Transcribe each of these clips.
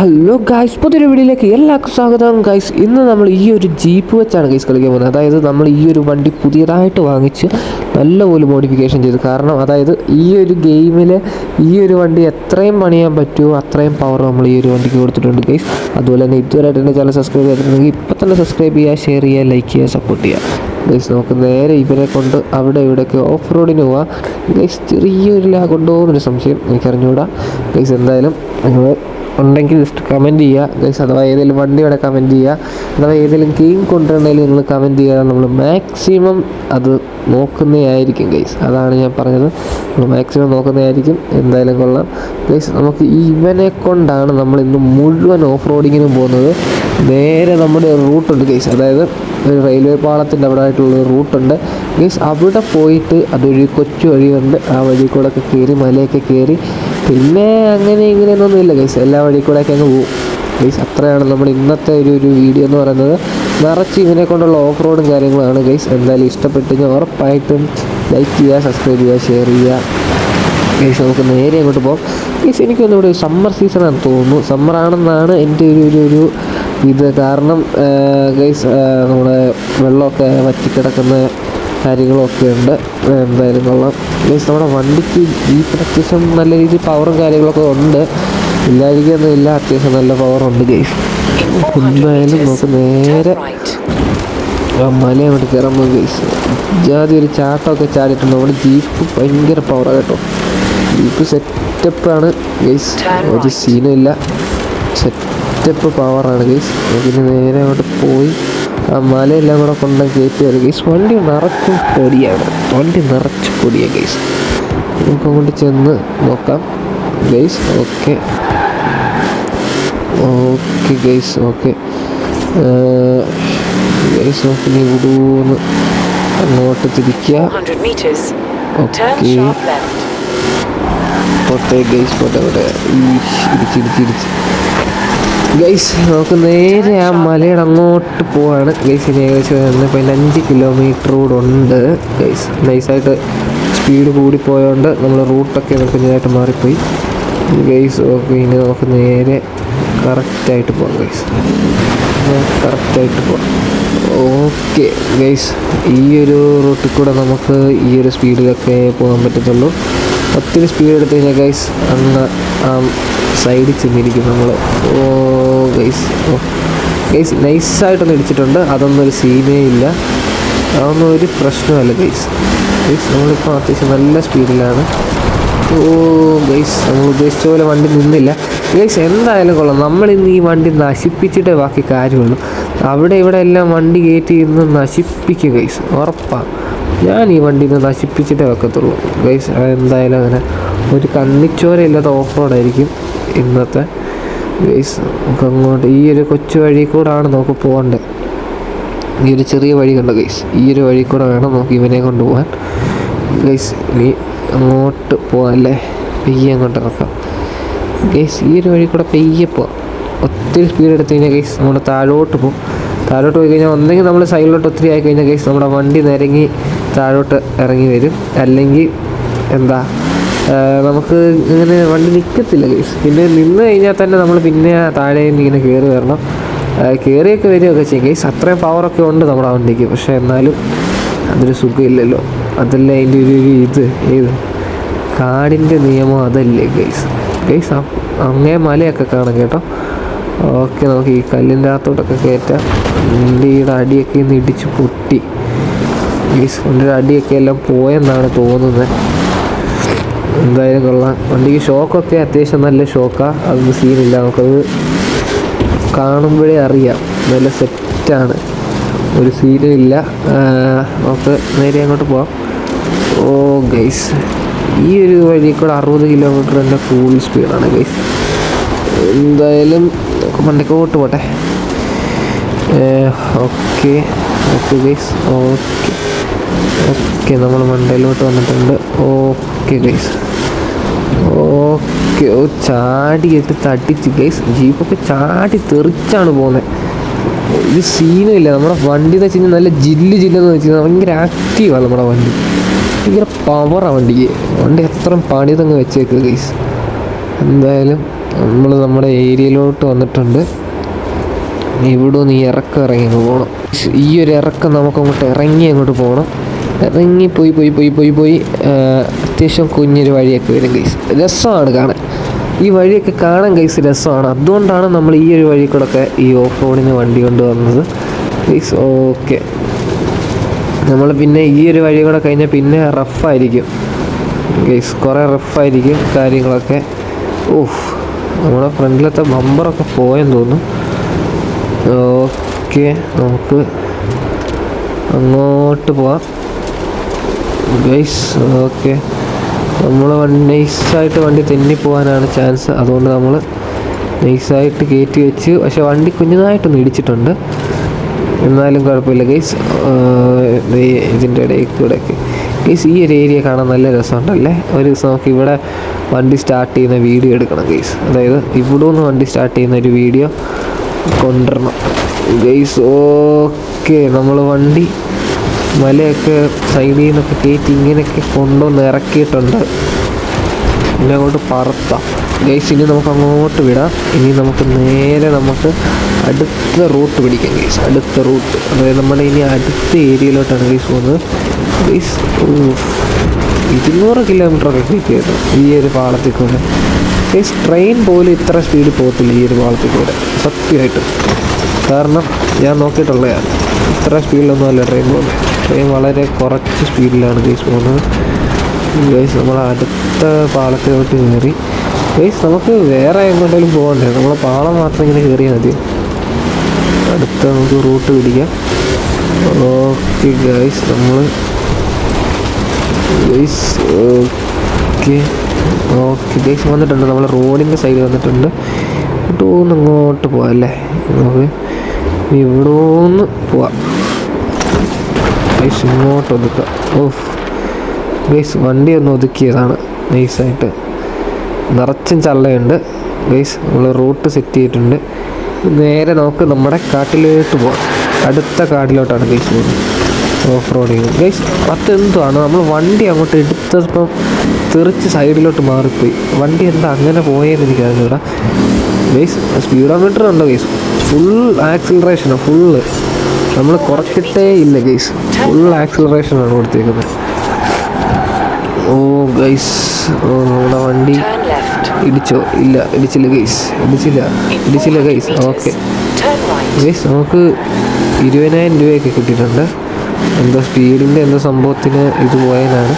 Hello guys, പുതിയൊരു വീഡിയോയിലേക്ക് എല്ലാവർക്കും സ്വാഗതം. ഗൈസ്, ഇന്ന് നമ്മൾ ഈ ഒരു ജീപ്പ് വെച്ചാണ് ഗൈസ് കളിക്കാൻ പോകുന്നത്. അതായത് നമ്മൾ ഈ ഒരു വണ്ടി പുതിയതായിട്ട് വാങ്ങിച്ച് നല്ലപോലെ മോഡിഫിക്കേഷൻ ചെയ്തു. കാരണം അതായത് ഈ ഒരു ഗെയിമിൽ ഈ ഒരു വണ്ടി എത്രയും പണിയാൻ പറ്റുമോ അത്രയും പവർ നമ്മൾ ഈ ഒരു വണ്ടിക്ക് കൊടുത്തിട്ടുണ്ട് ഗൈസ്. അതുപോലെ തന്നെ ഇതുവരെയായിട്ട് എൻ്റെ ചാനൽ സബ്സ്ക്രൈബ് ചെയ്തിട്ടുണ്ടെങ്കിൽ ഇപ്പം തന്നെ സബ്സ്ക്രൈബ് ചെയ്യുക, ഷെയർ ചെയ്യുക, ലൈക്ക് ചെയ്യുക, സപ്പോർട്ട് ചെയ്യുക. ഗൈസ്, നമുക്ക് നേരെ ഇവരെ കൊണ്ട് അവിടെ ഇവിടെയൊക്കെ ഓഫ് റോഡിന് പോവാം. ഗൈസ്, ചെറിയൊരു ലാഗ് ഉണ്ടോ എന്നൊരു സംശയം എനിക്കറിഞ്ഞുകൂടാ. ഗൈസ്, എന്തായാലും നിങ്ങൾ ഉണ്ടെങ്കിൽ ജസ്റ്റ് കമൻറ്റ് ചെയ്യുക ഗൈസ്. അഥവാ ഏതെങ്കിലും വണ്ടിയുടെ കമൻറ്റ് ചെയ്യുക, അഥവാ ഏതെങ്കിലും ഗെയിം കൊണ്ടുവരണമെങ്കിൽ നിങ്ങൾ കമൻറ്റ് ചെയ്യുക. നമ്മൾ മാക്സിമം അത് നോക്കുന്നതായിരിക്കും ഗൈസ്. അതാണ് ഞാൻ പറഞ്ഞത്, നമ്മൾ മാക്സിമം നോക്കുന്നതായിരിക്കും. എന്തായാലും കൊള്ളാം ഗൈസ്. നമുക്ക് ഇവനെ കൊണ്ടാണ് നമ്മൾ ഇന്ന് മുഴുവൻ ഓഫ് റോഡിങ്ങിനും പോകുന്നത്. നേരെ നമ്മുടെ റൂട്ടുണ്ട് ഗൈസ്, അതായത് ഒരു റെയിൽവേ പാളത്തിൻ്റെ അവിടെ ആയിട്ടുള്ളൊരു റൂട്ടുണ്ട് ഗൈസ്. അവിടെ പോയിട്ട് അതൊരു കൊച്ചു വഴിയുണ്ട്, ആ വഴി കൂടെ ഒക്കെ കയറി മലയൊക്കെ കയറി പിന്നെ അങ്ങനെ ഇങ്ങനെയൊന്നും ഇല്ല ഗൈസ്, എല്ലാ വഴി കൂടെയൊക്കെ അങ്ങ് പോകും ഗൈസ്. അത്രയാണ് നമ്മുടെ ഇന്നത്തെ ഒരു വീഡിയോ എന്ന് പറയുന്നത്. നിറച്ച് ഇതിനെ കൊണ്ടുള്ള ഓഫ് റോഡും കാര്യങ്ങളാണ് ഗൈസ്. എന്തായാലും ഇഷ്ടപ്പെട്ടെങ്കിൽ ഉറപ്പായിട്ടും ലൈക്ക് ചെയ്യുക, സബ്സ്ക്രൈബ് ചെയ്യുക, ഷെയർ ചെയ്യുക ഗൈസ്. നമുക്ക് നേരെ അങ്ങോട്ട് പോകാം ഗൈസ്. എനിക്കൊന്നും ഇവിടെ സമ്മർ സീസണാണെന്ന് തോന്നുന്നു, സമ്മറാണെന്നാണ് എൻ്റെ ഒരു ഇത്. കാരണം ഗൈസ് നമ്മുടെ വെള്ളമൊക്കെ വറ്റിക്കിടക്കുന്ന കാര്യങ്ങളൊക്കെ ഉണ്ട്. എന്തായാലും കൊള്ളാം ഗൈസ്. നമ്മുടെ വണ്ടിക്ക് ജീപ്പിന് അത്യാവശ്യം നല്ല രീതിയിൽ പവറും കാര്യങ്ങളൊക്കെ ഉണ്ട്, ഇല്ലായിരിക്കൊന്നുമില്ല, അത്യാവശ്യം നല്ല പവറുണ്ട് ഗൈസ്. എന്തായാലും നമുക്ക് നേരെ മല അങ്ങോട്ട് കയറാൻ പോകും ഗൈസ്. ജാതി ഒരു ചാട്ടമൊക്കെ ചാടിയിട്ടുണ്ട്. നമ്മുടെ ജീപ്പ് ഭയങ്കര പവറാണ് കേട്ടോ. ജീപ്പ് സെറ്റപ്പാണ് ഗൈസ്, ഒരു സീനുമില്ല, സെറ്റപ്പ് പവറാണ് ഗൈസ്. പിന്നെ നേരെ അങ്ങോട്ട് പോയി ആ മലയെല്ലാം കൂടെ കൊണ്ട് കയറ്റി വരും ഗൈസ്. വണ്ടി നിറച്ചും പൊടിയാണ്, വണ്ടി നിറച്ച് പൊടിയാണ് ഗൈസ്. നമുക്ക് അങ്ങോട്ട് ചെന്ന് നോക്കാം guys. Okay okay guys, okay guys. നമുക്ക് ഇനി ഇവിടുന്ന് അങ്ങോട്ട് തിരിക്കുക. ഓക്കെ, പോട്ടെ ഗൈസ്, പോട്ടെ പോട്ടെ. ഇടിച്ചിടിച്ചിടിച്ച് ഗൈസ്, നമുക്ക് നേരെ ആ മലയുടെ അങ്ങോട്ട് പോവാണ് ഗൈസ്. ഇനി ഏകദേശം 5 കിലോമീറ്റർ കൂടെ ഉണ്ട് ഗൈസ്. നൈസായിട്ട് സ്പീഡ് കൂടിപ്പോയതുകൊണ്ട് നമ്മൾ റൂട്ടൊക്കെ കുഞ്ഞതായിട്ട് മാറിപ്പോയി ഗൈസ്. ഓക്കെ, ഇനി നമുക്ക് നേരെ കറക്റ്റായിട്ട് പോകാം ഗൈസ്, കറക്റ്റായിട്ട് പോകാം. ഓക്കെ ഗൈസ്, ഈ ഒരു റൂട്ടിൽ കൂടെ നമുക്ക് ഈ ഒരു സ്പീഡിലൊക്കെ പോകാൻ പറ്റത്തുള്ളൂ. ഒത്തിരി സ്പീഡ് എടുത്ത് കഴിഞ്ഞാൽ ഗൈസ് അങ്ങ് സൈഡിൽ ചെന്നിരിക്കും നമ്മൾ. ഓ ഗൈസ്, ഓ ഗൈസ്, നൈസായിട്ടൊന്ന് ഇടിച്ചിട്ടുണ്ട്. അതൊന്നും ഒരു സീനേ ഇല്ല, അതൊന്നും ഒരു പ്രശ്നമല്ല ഗൈസ്. ഗൈസ്, നമ്മളിപ്പോൾ അത്യാവശ്യം നല്ല സ്പീഡിലാണ്. ഓ ഗൈസ്, നമ്മൾ ഉദ്ദേശിച്ച പോലെ വണ്ടി നിന്നില്ല ഗൈസ്. എന്തായാലും കൊള്ളാം, നമ്മളിന്ന് ഈ വണ്ടി നശിപ്പിച്ചിട്ടേ ബാക്കി കാര്യമുള്ളൂ. അവിടെ ഇവിടെ എല്ലാം വണ്ടി കയറ്റി ഇന്ന് നശിപ്പിക്കും ഗൈസ്, ഉറപ്പാണ്. ഞാൻ ഈ വണ്ടി ഇന്ന് നശിപ്പിച്ചിട്ടേ വെക്കത്തുള്ളൂ ഗൈസ്. എന്തായാലും അങ്ങനെ ഒരു കണ്ണിച്ചോരയില്ലാത്ത ഓഫ് റോഡായിരിക്കും ഇന്നത്തെ ഗൈസ്. നമുക്ക് അങ്ങോട്ട് ഈ ഒരു കൊച്ചു വഴി കൂടാണ് നമുക്ക് പോകേണ്ടത്. ഈ ഒരു ചെറിയ വഴി കണ്ടോ ഗൈസ്, ഈ ഒരു വഴി കൂടെ വേണം നമുക്ക് ഇവനെ കൊണ്ടുപോകാൻ ഗൈസ്. ഇനി അങ്ങോട്ട് പോകാമല്ലേ, പെയ്യെ അങ്ങോട്ട് ഇറക്കാം ഗൈസ്. ഈ ഒരു വഴി കൂടെ പെയ്യെ പോവാം. ഒത്തിരി സ്പീഡ് എടുത്ത് കഴിഞ്ഞാൽ ഗൈസ് നമ്മൾ താഴോട്ട് പോകും. താഴോട്ട് പോയി കഴിഞ്ഞാൽ ഒന്നെങ്കിൽ നമ്മൾ സൈഡിലോട്ട് ഒത്തിരി ആയി കഴിഞ്ഞാൽ ഗൈസ് നമ്മുടെ വണ്ടി നിരങ്ങി താഴോട്ട് ഇറങ്ങി വരും, അല്ലെങ്കിൽ എന്താ നമുക്ക് ഇങ്ങനെ വണ്ടി നിൽക്കത്തില്ല ഗൈസ്. പിന്നെ നിന്ന് കഴിഞ്ഞാൽ തന്നെ നമ്മൾ പിന്നെ താഴെ ഇങ്ങനെ കയറി വരണം, കയറിയൊക്കെ വരികയൊക്കെ ചെയ്യും ഗൈസ്. അത്രയും പവറൊക്കെ ഉണ്ട് നമ്മുടെ വണ്ടിക്ക്, പക്ഷേ എന്നാലും അതൊരു സുഖമില്ലല്ലോ. അതല്ലേ അതിൻ്റെ ഇത് ഏത് കാടിൻ്റെ നിയമം അതല്ലേ ഗൈസ്. ഗൈസ്, അങ്ങേ മലയൊക്കെ കാണാം കേട്ടോ. ഓക്കെ, നമുക്ക് ഈ കല്ലിൻ്റെ അകത്തോട്ടൊക്കെ കയറ്റാം. വണ്ടിയുടെ അടിയൊക്കെ ഇന്ന് ഇടിച്ച് പൊട്ടി ഗൈസ്. വണ്ടിയുടെ അടിയൊക്കെ എല്ലാം പോയെന്നാണ് തോന്നുന്നത്. എന്തായാലും കൊള്ളാം, വണ്ടിക്ക് ഷോക്കൊക്കെ അത്യാവശ്യം നല്ല ഷോക്കാണ്, അതൊന്നും സീനില്ല. നമുക്കത് കാണുമ്പോഴേ അറിയാം നല്ല സെറ്റാണ്, ഒരു സീനും ഇല്ല. നമുക്ക് നേരെ അങ്ങോട്ട് പോവാം. ഓ ഗൈസ്, ഈ ഒരു വഴി കൂടെ 60 കിലോമീറ്റർ തന്നെ ഫുൾ സ്പീഡാണ് ഗൈസ്. എന്തായാലും നമുക്ക് മണ്ടക്കോട്ട് പോട്ടെ. Okay okay guys, okay okay, നമ്മൾ മണ്ടയിലോട്ട് വന്നിട്ടുണ്ട്. Okay guys, okay. ഓ ചാടിയിട്ട് തട്ടിച്ച് ഗൈസ്, ജീപ്പൊക്കെ ചാടി തെറിച്ചാണ് പോകുന്നത്. ഒരു സീനും ഇല്ല. നമ്മുടെ വണ്ടി എന്ന് വെച്ച് കഴിഞ്ഞാൽ നല്ല ജില്ലെന്ന് വെച്ച് കഴിഞ്ഞാൽ ഭയങ്കര ആക്റ്റീവാണ് നമ്മുടെ വണ്ടി, ഭയങ്കര പവറാണ് വണ്ടിക്ക്. വണ്ടി എത്ര പണി തങ്ങ് വെച്ചേക്കുക ഗൈസ്. എന്തായാലും നമ്മൾ നമ്മുടെ ഏരിയയിലോട്ട് വന്നിട്ടുണ്ട്. ഇവിടെ നിന്ന് ഈ ഇറക്കം ഇറങ്ങി അങ്ങ് പോകണം. ഈ ഒരു ഇറക്കം നമുക്കങ്ങോട്ട് ഇറങ്ങി അങ്ങോട്ട് പോകണം. ഇറങ്ങി പോയി അത്യാവശ്യം കുഞ്ഞൊരു വഴിയൊക്കെ വരും ഗൈസ്. രസമാണ് കാണാൻ, ഈ വഴിയൊക്കെ കാണാൻ ഗൈസ് രസമാണ്. അതുകൊണ്ടാണ് നമ്മൾ ഈ ഒരു വഴി കൂടെ ഒക്കെ ഈ ഓഫ് റോഡിന് വണ്ടി കൊണ്ട് വന്നത് ഗൈസ്. ഓക്കെ, നമ്മൾ പിന്നെ ഈ ഒരു വഴി കൂടെ കഴിഞ്ഞാൽ പിന്നെ റഫായിരിക്കും ഗൈസ്, കുറേ റഫായിരിക്കും കാര്യങ്ങളൊക്കെ. ഓഹ്, നമ്മുടെ ഫ്രണ്ടിലത്തെ ബമ്പറൊക്കെ പോയെന്ന് തോന്നുന്നു. ഓക്കെ, നമുക്ക് അങ്ങോട്ട് പോവാം ഗൈസ്. ഓക്കെ, നമ്മൾ നൈസായിട്ട് വണ്ടി തെന്നിപ്പോവാനാണ് ചാൻസ്. അതുകൊണ്ട് നമ്മൾ നൈസായിട്ട് കയറ്റി വെച്ച്, പക്ഷെ വണ്ടി കുഞ്ഞതായിട്ടൊന്ന് ഇടിച്ചിട്ടുണ്ട്. എന്നാലും കുഴപ്പമില്ല ഗൈസ്. ഇതിൻ്റെ ഇടയിൽ കൂടെയൊക്കെ ഗൈസ് ഈ ഒരു ഏരിയ കാണാൻ നല്ല രസമുണ്ടല്ലേ. ഒരു ദിവസം നമുക്ക് ഇവിടെ വണ്ടി സ്റ്റാർട്ട് ചെയ്യുന്ന വീഡിയോ എടുക്കണം ഗൈസ്. അതായത് ഇവിടെ നിന്ന് വണ്ടി സ്റ്റാർട്ട് ചെയ്യുന്ന ഒരു വീഡിയോ കൊണ്ടുവരണം ഗൈസ്. ഓക്കെ, നമ്മൾ വണ്ടി മലയൊക്കെ സൈഡിൽ നിന്നൊക്കെ കയറ്റി ഇങ്ങനെയൊക്കെ കൊണ്ടുവന്ന് ഇറക്കിയിട്ടുണ്ട്. പിന്നെ അങ്ങോട്ട് പറത്താം ഗൈസ്. ഇനി നമുക്ക് അങ്ങോട്ട് വിടാം. ഇനി നമുക്ക് നേരെ അടുത്ത റൂട്ട് പിടിക്കാം ഗൈസ്. അടുത്ത റൂട്ട്, അതായത് നമ്മുടെ ഇനി അടുത്ത ഏരിയയിലോട്ടാണ് ഗൈസ് പോകുന്നത് ഗൈസ്. 200 കിലോമീറ്ററൊക്കെ കിട്ടിയത് ഈ ഒരു പാളത്തിൽ കൂടെ ഗൈസ്. ട്രെയിൻ പോലും ഇത്ര സ്പീഡിൽ പോകത്തില്ല ഈ ഒരു പാളത്തിൽ കൂടെ സത്യമായിട്ടും. കാരണം ഞാൻ നോക്കിയിട്ടുള്ളതാണ്, ഇത്ര സ്പീഡിലൊന്നും അല്ല ട്രെയിൻ പോകുന്നത്. ട്രെയിൻ വളരെ കുറച്ച് സ്പീഡിലാണ് ഗൈസ് പോകുന്നത് ഗൈസ്. നമ്മൾ അടുത്ത പാളത്തിലോട്ട് കയറി ഗൈസ്. നമുക്ക് വേറെ എങ്ങോട്ടെങ്കിലും പോകണ്ടേ, നമ്മളെ പാളം മാത്രം ഇങ്ങനെ കയറിയാൽ മതി. അടുത്ത നമുക്ക് റൂട്ട് പിടിക്കാം. ഓക്കെ ഗൈസ്, നമ്മൾ ഗൈസ് ഓക്കെ ഗൈസ് വന്നിട്ടുണ്ട്. നമ്മൾ റോഡിൻ്റെ സൈഡ് വന്നിട്ടുണ്ട്. ഇവിടോന്ന് ഇങ്ങോട്ട് പോവാം അല്ലേ. നമുക്ക് ഇവിടോന്ന് പോവാം ഗൈസ്. ഇങ്ങോട്ട് ഒതുക്കാം. ഓഹ് ഗൈസ്, വണ്ടി ഒന്ന് ഒതുക്കിയതാണ് നൈസായിട്ട്. നിറച്ചും ചള്ളയുണ്ട് ഗൈസ്. നമ്മൾ റൂട്ട് സെറ്റ് ചെയ്തിട്ടുണ്ട്. നേരെ നമുക്ക് നമ്മുടെ കാട്ടിലോട്ട് പോകാം. അടുത്ത കാട്ടിലോട്ടാണ് ഗൈസ് പോകുന്നത് ഓഫ് റോഡിങ് ഗൈസ്. അതെന്തുവാണ്, നമ്മൾ വണ്ടി അങ്ങോട്ട് എടുത്തപ്പം തെറിച്ച് സൈഡിലോട്ട് മാറിപ്പോയി. വണ്ടി എന്താ അങ്ങനെ പോയെന്ന് എനിക്കറിഞ്ഞൂടാ ഗൈസ്. സ്പീഡോമീറ്റർ ഉണ്ടോ ഗൈസ്? ഫുൾ ആക്സിലറേഷനാണ്, ഫുള്ള്. നമ്മൾ കുറച്ചിട്ടേ ഇല്ല ഗൈസ്, ഫുൾ ആക്സിലറേഷനാണ് കൊടുത്തേക്കുന്നത്. ഓ ഗൈസ്, നമ്മുടെ വണ്ടി ഇടിച്ചോ? ഇല്ല, ഇടിച്ചില്ല ഗൈസ്, ഇടിച്ചില്ല ഗൈസ്. ഓക്കെ ഗൈസ്, നമുക്ക് 20,000 രൂപയൊക്കെ കിട്ടിയിട്ടുണ്ട്. എന്തോ സ്പീഡിൻ്റെ എന്തോ സംഭവത്തിന് ഇത് പോയതാണ്.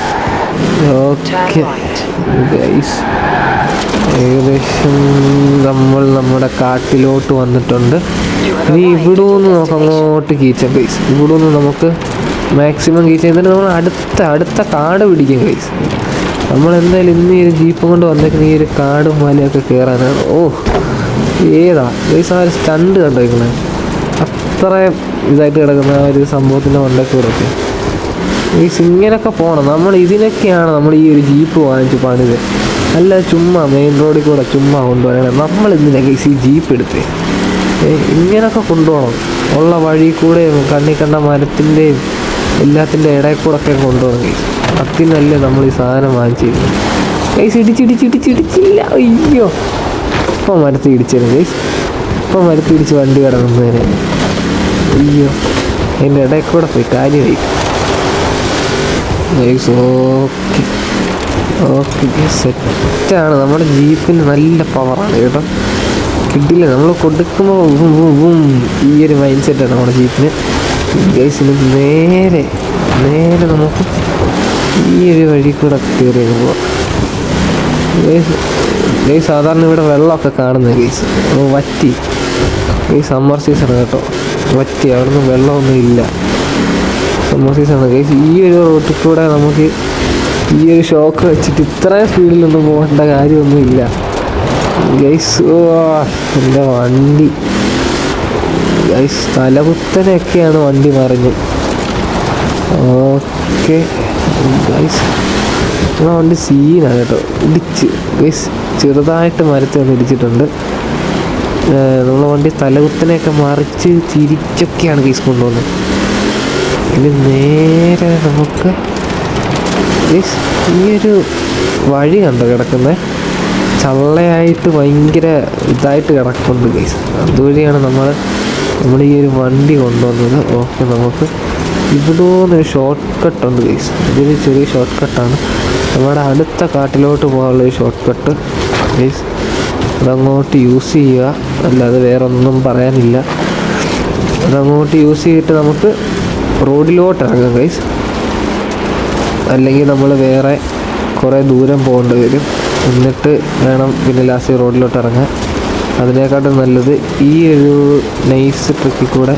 ഓക്കെ ഗൈസ്, ഏകദേശം നമ്മൾ നമ്മുടെ കാട്ടിലോട്ട് വന്നിട്ടുണ്ട്. ഇനി ഇവിടെ നിന്ന് നമുക്ക് അങ്ങോട്ട് കീച്ചാം ഗൈസ്. ഇവിടെ നിന്ന് നമുക്ക് മാക്സിമം കീച്ച് ചെയ്തിട്ട് നമ്മൾ അടുത്ത കാട് പിടിക്കും ഗൈസ്. നമ്മളെന്തായാലും ഇന്ന് ഈ ഒരു ജീപ്പ് കൊണ്ട് വന്നേക്കുന്ന ഈ ഒരു കാടും മലയൊക്കെ കയറാനാണ്. ഓ ഏതാ ഗൈസ് ആ ഒരു സ്റ്റണ്ട് കണ്ടോ നിങ്ങളെ? അത്ര ഇതായിട്ട് കിടക്കുന്ന ആ ഒരു സംഭവത്തിൻ്റെ മണ്ടക്കൂടൊക്കെ ഗൈസ്. ഇങ്ങനെയൊക്കെ പോകണം നമ്മൾ. ഇതിനൊക്കെയാണ് നമ്മൾ ഈ ഒരു ജീപ്പ് വാങ്ങിച്ച് പണിത്. അല്ല ചുമ്മാ മെയിൻ റോഡിൽ കൂടെ ചുമ്മാ കൊണ്ടുപോകണം. നമ്മൾ എന്തിനാ ഗൈസ് ഈ ജീപ്പ് എടുത്ത് ഇങ്ങനെയൊക്കെ കൊണ്ടുപോകണം. ഉള്ള വഴി കൂടെ കണ്ണി കണ്ട മരത്തിൻ്റെയും എല്ലാത്തിൻ്റെ ഇടയിൽ കൂടെ ഒക്കെ കൊണ്ടുപോകണം ഗൈസ്. അതിനല്ലേ നമ്മൾ ഈ സാധനം വാങ്ങിച്ചിരുന്നത് ഗൈസ്. ഇടിച്ചില്ല. അയ്യോ, ഇപ്പം മരത്തിൽ ഇടിച്ചിരുന്നു ഗൈസ്. ഇപ്പം മരത്തിൽ ഇടിച്ച് വണ്ടി കിടക്കുന്നതിന് അയ്യോ, അതിൻ്റെ ഇടയിൽ കൂടെ പോയി കാര്യമായി ഗൈസ്. ഓക്കെ സെറ്റാണ്. നമ്മുടെ ജീപ്പിന് നല്ല പവറാണ് കേട്ടോ, കിട്ടില്ല. നമ്മൾ കൊടുക്കുമ്പോൾ ഈ ഒരു മൈൻഡ് സെറ്റാണ് നമ്മുടെ ജീപ്പിന് ഗൈസ്. ഇത് നേരെ നമുക്ക് ഈ ഒരു വഴി കൂടെ കയറി പോവാം ഗൈസ്. സാധാരണ ഇവിടെ വെള്ളമൊക്കെ കാണുന്നത് ഗൈസ് വറ്റി. ഈ സമ്മർ സീസൺ കേട്ടോ, വറ്റി. അവിടെ നിന്ന് വെള്ളമൊന്നും ഇല്ല, സമ്മർ സീസണാണ് ഗൈസ്. ഈ ഒരു റോട്ടിൽ കൂടെ നമുക്ക് ഈ ഒരു ഷോക്ക് വെച്ചിട്ട് ഇത്രയും സ്പീഡിലൊന്നും പോകേണ്ട കാര്യമൊന്നുമില്ല ഗൈസ്. എൻ്റെ വണ്ടി ഗൈസ് തലകുത്തനെയൊക്കെയാണ് വണ്ടി മറിഞ്ഞു. ഓക്കെ ഗൈസ്, നമ്മളെ വണ്ടി സീനാണ് കേട്ടോ. ഇടിച്ച് ഗൈസ് ചെറുതായിട്ട് മരത്തിൽ വന്ന് ഇടിച്ചിട്ടുണ്ട്. നമ്മളെ വണ്ടി തലകുത്തനെയൊക്കെ മറിച്ച് തിരിച്ചൊക്കെയാണ് ഗൈസ് കൊണ്ടുപോകുന്നത്. ഇനി നേരെ നമുക്ക് ഗൈസ് ഈ ഒരു വഴി കണ്ടോ കിടക്കുന്നത്, ചള്ളയായിട്ട് ഭയങ്കര ഇതായിട്ട് കിടക്കുന്നുണ്ട് ഗൈസ്. അതുവഴിയാണ് നമ്മൾ ഈ ഒരു വണ്ടി കൊണ്ടുവന്നത്. ഓക്കെ, നമുക്ക് ഇവിടെ നിന്നൊരു ഷോർട്ട് കട്ടുണ്ട് ഗൈസ്. ഇതൊരു ചെറിയ ഷോർട്ട് കട്ടാണ്, നമ്മുടെ അടുത്ത കാട്ടിലോട്ട് പോകാനുള്ളൊരു ഷോർട്ട് കട്ട് ഗൈസ്. അതങ്ങോട്ട് യൂസ് ചെയ്യുക, അല്ലാതെ വേറെ ഒന്നും പറയാനില്ല. അതങ്ങോട്ട് യൂസ് ചെയ്തിട്ട് നമുക്ക് റോഡിലോട്ട് ഇറങ്ങാം ഗൈസ്. അല്ലെങ്കിൽ നമ്മൾ വേറെ കുറേ ദൂരം പോകേണ്ടി വരും, എന്നിട്ട് വേണം പിന്നെ ലാസ്റ്റ് റോഡിലോട്ട് ഇറങ്ങാൻ. അതിനേക്കാട്ടും നല്ലത് ഈ ഒരു നൈസ് ട്രിക്കിൽ കൂടെ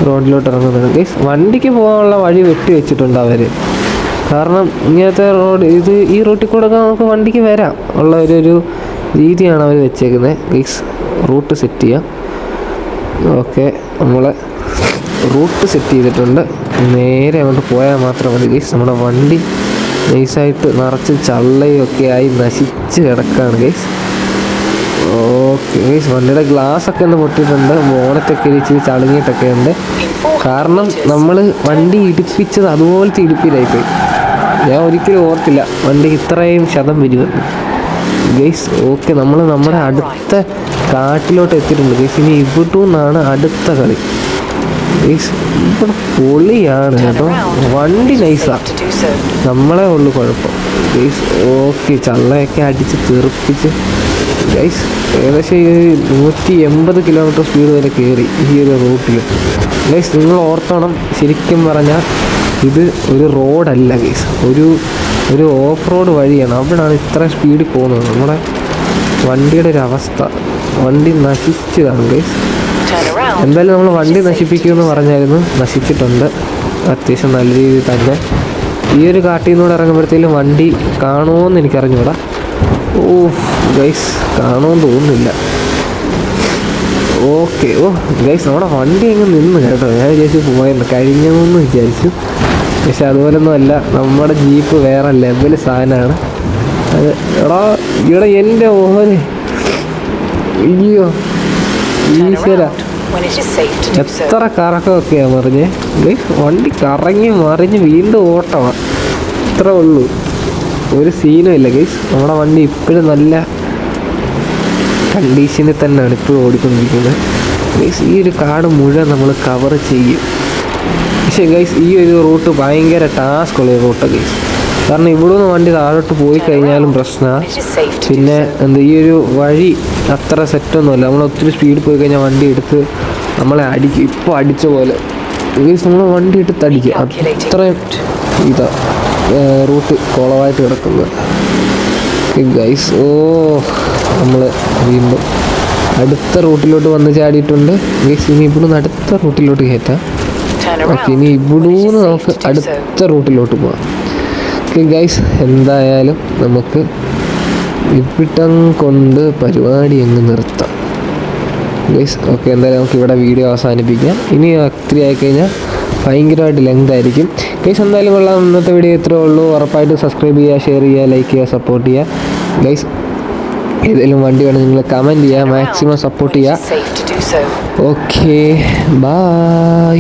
റോഡിലോട്ട് ഇറങ്ങുന്നുണ്ട് ഗൈസ്. വണ്ടിക്ക് പോകാനുള്ള വഴി വെട്ടി വെച്ചിട്ടുണ്ട് അവർ. കാരണം ഇങ്ങനത്തെ റോഡ് ഈ റൂട്ടിൽ കൂടെ നമുക്ക് വണ്ടിക്ക് വരാം ഉള്ള ഒരു രീതിയാണ് അവർ വെച്ചേക്കുന്നത് ഗൈസ്. റൂട്ട് സെറ്റ് ചെയ്യാം. ഓക്കെ, നമ്മൾ റൂട്ട് സെറ്റ് ചെയ്തിട്ടുണ്ട്. നേരെ അങ്ങോട്ട് പോയാൽ മാത്രം മതി ഗൈസ്. നമ്മുടെ വണ്ടി നൈസായിട്ട് നിറച്ച് ചള്ളയൊക്കെ ആയി നശിച്ച് കിടക്കുകയാണ് ഗൈസ്. ഓക്കെ ഗൈസ്, വണ്ടിയുടെ ഗ്ലാസ്സൊക്കെ ഒന്ന് പൊട്ടിയിട്ടുണ്ട്, ബോണറ്റൊക്കെ ഇച്ചിരി ചളുങ്ങിയിട്ടൊക്കെ ഉണ്ട്. കാരണം നമ്മൾ വണ്ടി ഇടിപ്പിച്ചത് അതുപോലത്തെ ഇടിപ്പിലായിപ്പോയി. ഞാൻ ഒരിക്കലും ഓർത്തില്ല വണ്ടിക്ക് ഇത്രയും ശതം വരുമെന്ന് ഗൈസ്. ഓക്കെ, നമ്മൾ നമ്മുടെ അടുത്ത കാട്ടിലോട്ട് എത്തിയിട്ടുണ്ട് ഗൈസ്. ഇനി ഇവിടെ നിന്നാണ് അടുത്ത കളി ഗൈസ്. ഇവിടെ പൊളിയാണ് കേട്ടോ, വണ്ടി നൈസാണ്, നമ്മളെ ഉള്ളു കുഴപ്പം ഗൈസ്. ഓക്കെ, ചള്ളയൊക്കെ അടിച്ച് തെറിപ്പിച്ച് ഗൈസ് ഏകദേശം 180 കിലോമീറ്റർ സ്പീഡ് വരെ കയറി ഈ ഒരു റൂട്ടിൽ ഗൈസ്. നിങ്ങൾ ഓർത്തോണം, ശരിക്കും പറഞ്ഞാൽ ഇത് ഒരു റോഡല്ല ഗൈസ്, ഒരു ഓഫ് റോഡ് വഴിയാണ്. അവിടെയാണ് ഇത്ര സ്പീഡിൽ പോകുന്നത്. നമ്മുടെ വണ്ടിയുടെ ഒരു അവസ്ഥ, വണ്ടി നശിച്ചതാണ് ഗൈസ്. എന്തായാലും നമ്മൾ വണ്ടി നശിപ്പിക്കുമെന്ന് പറഞ്ഞായിരുന്നു, നശിച്ചിട്ടുണ്ട് അത്യാവശ്യം നല്ല രീതിയിൽ തന്നെ. ഈ ഒരു കാട്ടിൽ നിന്നൂടെ ഇറങ്ങുമ്പോഴത്തേലും വണ്ടി കാണുമോയെന്ന് എനിക്കറിഞ്ഞൂടാ. ഓ ഗൈസ്, കാണുമെന്ന് തോന്നുന്നില്ല. ഓക്കെ, ഗൈസ് നമ്മുടെ വണ്ടി അങ്ങ് നിന്ന് കേട്ടോ. ഞാൻ വിചാരിച്ചു പോയെന്ന് കഴിഞ്ഞെന്ന് വിചാരിച്ചു, പക്ഷെ അതുപോലൊന്നും അല്ല. നമ്മുടെ ജീപ്പ് വേറെ ലെവൽ സാധനമാണ് അത്. ഇവിടെ എൻ്റെ ഓഹന്, അയ്യോ ഈശ്വര, എത്ര കറക്കമൊക്കെയാണ് മറിഞ്ഞ് ഗൈസ്. വണ്ടി കറങ്ങി മറിഞ്ഞ് വീണ്ടും ഓട്ടമാണ്, ഇത്രേ ഉള്ളൂ, ഒരു സീനും ഇല്ല ഗൈസ്. നമ്മുടെ വണ്ടി ഇപ്പോഴും നല്ല കണ്ടീഷനിൽ തന്നെയാണ് ഇപ്പോഴും ഓടിക്കൊണ്ടിരിക്കുന്നത് ഗൈസ്. ഈ ഒരു കാട് മുഴുവൻ നമ്മൾ കവർ ചെയ്യും. പക്ഷേ ഗൈസ് ഈ ഒരു റൂട്ട് ഭയങ്കര ടാസ്ക് ഉള്ള റൂട്ട് ഗൈസ്. കാരണം ഇവിടെ നിന്ന് വണ്ടി താഴോട്ട് പോയി കഴിഞ്ഞാലും പ്രശ്നമാണ്. പിന്നെ ഈ ഒരു വഴി അത്ര സെറ്റൊന്നുമല്ല. നമ്മൾ ഒത്തിരി സ്പീഡിൽ പോയി കഴിഞ്ഞാൽ വണ്ടി എടുത്ത് നമ്മളെ അടിക്കും. ഇപ്പോൾ അടിച്ച പോലെ ഗൈസ് നമ്മൾ വണ്ടി എടുത്ത് അടിക്കും. അത്രയും ഇതാ റൂട്ട് കുളമായിട്ട് കിടക്കുന്നത് ഗൈസ്. നമ്മൾ വീണ്ടും അടുത്ത റൂട്ടിലോട്ട് വന്ന് ചാടിയിട്ടുണ്ട് ഗൈസ്. ഇനി ഇവിടുന്ന് അടുത്ത റൂട്ടിലോട്ട് കയറ്റാം. ഓക്കെ, ഇനി ഇവിടുന്ന് നമുക്ക് അടുത്ത റൂട്ടിലോട്ട് പോകാം. ഓക്കെ ഗൈസ്, എന്തായാലും നമുക്ക് ഇവിടം കൊണ്ട് പരിപാടി അങ്ങ് നിർത്താം ഗൈസ്. ഓക്കെ, എന്തായാലും നമുക്ക് ഇവിടെ വീഡിയോ അവസാനിപ്പിക്കാം. ഇനി ഒത്തിരി ആയിക്കഴിഞ്ഞാൽ ഭയങ്കരമായിട്ട് ലെങ്ത് ആയിരിക്കും ഗൈസ്. എന്തായാലും കൊള്ളാം. ഇന്നത്തെ വീഡിയോ ഇത്രേ ഉള്ളൂ. ഉറപ്പായിട്ട് സബ്സ്ക്രൈബ് ചെയ്യുക, ഷെയർ ചെയ്യുക, ലൈക്ക് ചെയ്യുക, സപ്പോർട്ട് ചെയ്യുക ഗൈസ്. ഏതെങ്കിലും വണ്ടി വേണം നിങ്ങൾ കമൻറ്റ് ചെയ്യുക, മാക്സിമം സപ്പോർട്ട് ചെയ്യുക. Okay, by.